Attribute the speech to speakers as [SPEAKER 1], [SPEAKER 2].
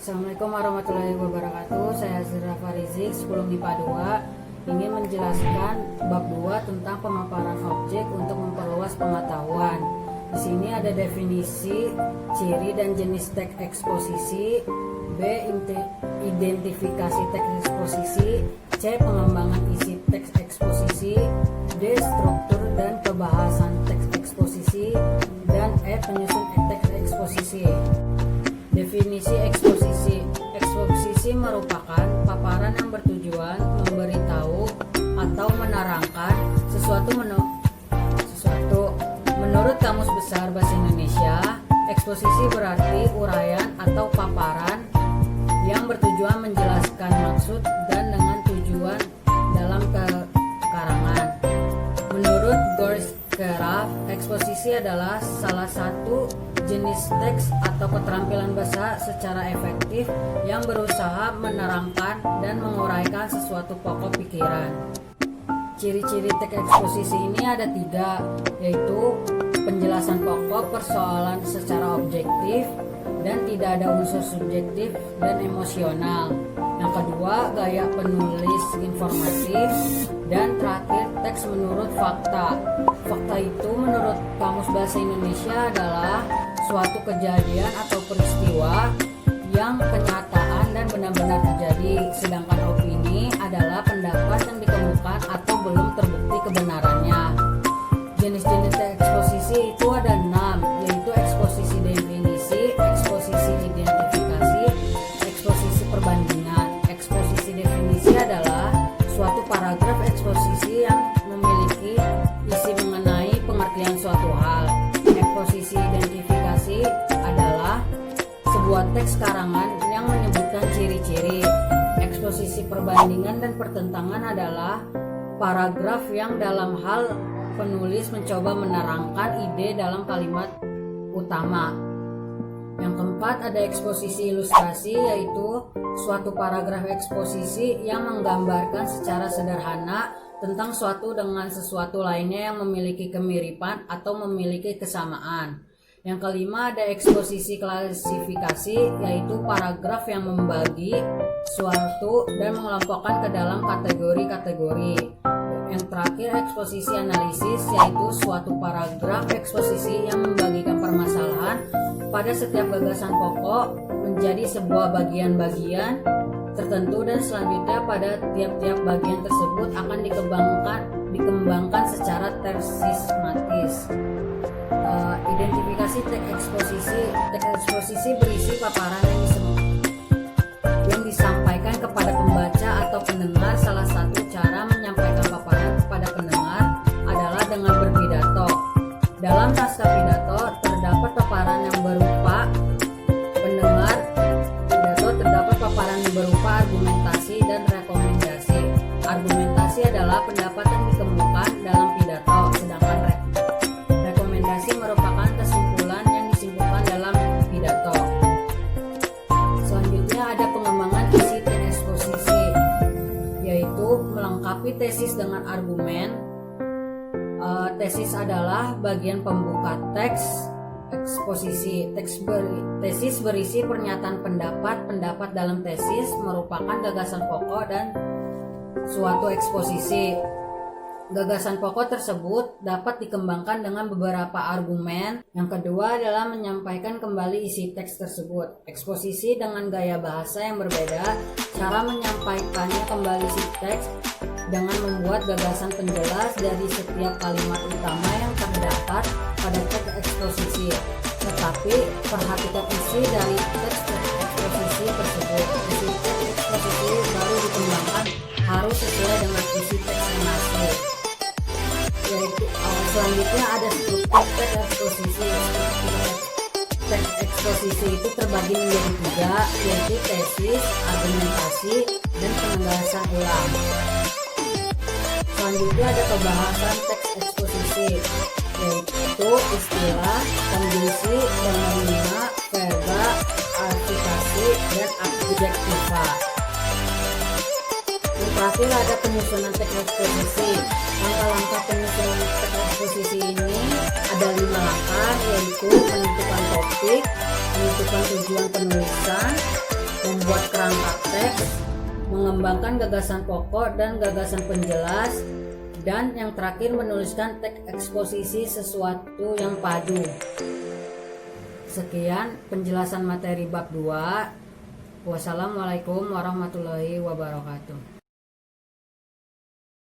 [SPEAKER 1] Assalamualaikum warahmatullahi wabarakatuh. Saya Azra Farizik, 10 MIPA 2, ingin menjelaskan bab 2 tentang pemaparan objek untuk memperluas pengetahuan. Di sini ada definisi, ciri dan jenis teks eksposisi, B. Identifikasi teks eksposisi, C. Pengembangan isi teks eksposisi, D. Struktur dan kebahasan teks eksposisi, dan E. Penyusun teks eksposisi. Definisi eksposisi. Eksposisi merupakan paparan yang bertujuan memberitahu atau menerangkan sesuatu. Menurut Kamus Besar Bahasa Indonesia, eksposisi berarti uraian atau paparan yang bertujuan menjelaskan maksud dan dengan tujuan dalam karangan. Menurut Gorskraf, eksposisi adalah salah satu jenis teks atau keterampilan bahasa secara efektif yang berusaha menerangkan dan menguraikan sesuatu pokok pikiran. Ciri-ciri teks eksposisi ini ada 3, yaitu penjelasan pokok persoalan secara objektif dan tidak ada unsur subjektif dan emosional. Yang kedua, gaya penulis informatif, dan terakhir teks menurut fakta. Fakta itu menurut Kamus Bahasa Indonesia adalah suatu kejadian atau peristiwa yang kenyataan dan benar-benar terjadi, sedangkan opini adalah pendapat yang dikemukakan atau belum terbukti kebenarannya. Jenis-jenis eksposisi itu ada 6, yaitu eksposisi definisi, eksposisi identifikasi, eksposisi perbandingan. Eksposisi definisi adalah suatu paragraf eksposisi yang memiliki isi mengenai pengertian suatu hal. Eksposisi identifikasi adalah sebuah teks karangan yang menyebutkan ciri-ciri. Eksposisi perbandingan dan pertentangan adalah paragraf yang dalam hal penulis mencoba menerangkan ide dalam kalimat utama. Yang keempat, ada eksposisi ilustrasi, yaitu suatu paragraf eksposisi yang menggambarkan secara sederhana tentang suatu dengan sesuatu lainnya yang memiliki kemiripan atau memiliki kesamaan. Yang kelima, ada eksposisi klasifikasi, yaitu paragraf yang membagi suatu dan mengelompokkan ke dalam kategori-kategori. Yang terakhir, eksposisi analisis, yaitu suatu paragraf eksposisi yang membagikan permasalahan pada setiap gagasan pokok menjadi sebuah bagian-bagian tertentu, dan selanjutnya pada tiap-tiap bagian tersebut akan dikembangkan secara tersistematis. Identifikasi teks eksposisi. Teks eksposisi berisi paparan yang disampaikan kepada pembaca atau pendengar. Salah satu cara menyampaikan paparan kepada pendengar adalah dengan berpidato. Dalam naskah pidato terdapat paparan yang berupa pendengar. Pidato terdapat paparan yang berupa argumentasi dan rekomendasi. Argumentasi adalah pendapat yang dikemukakan dalam pidato, sedangkan rekomendasi merupakan kesimpulan yang disimpulkan dalam pidato. Selanjutnya ada pengembangan isi teks eksposisi, yaitu melengkapi tesis dengan argumen. Tesis adalah bagian pembuka teks eksposisi. Tesis berisi pernyataan pendapat dalam tesis merupakan gagasan pokok dan suatu eksposisi. Gagasan pokok tersebut dapat dikembangkan dengan beberapa argumen. Yang kedua adalah menyampaikan kembali isi teks tersebut. Eksposisi dengan gaya bahasa yang berbeda. Cara menyampaikannya kembali isi teks dengan membuat gagasan penjelas dari setiap kalimat utama yang terdapat pada teks eksposisi. Tetapi perhatikan isi dari teks eksposisi tersebut. Isi teks eksposisi baru dikembangkan harus sesuai dengan isi teks yang asli. Yaitu selanjutnya ada struktur teks eksposisi. Teks eksposisi itu terbagi menjadi 3, yaitu tesis, argumentasi, dan penegasan ulang. Selanjutnya ada pembahasan teks eksposisi, yaitu istilah, kondisi, fenomena, verba, artikulasi, dan adjektiva. Yang terakhir ada penyusunan teks eksposisi. Langkah-langkah penyusunan teks eksposisi ini ada 5 langkah, yaitu penentukan topik, menentukan tujuan penulisan, membuat kerangka teks, mengembangkan gagasan pokok dan gagasan penjelas, dan yang terakhir menuliskan teks eksposisi sesuatu yang padu. Sekian penjelasan materi bab 2. Wassalamualaikum warahmatullahi wabarakatuh.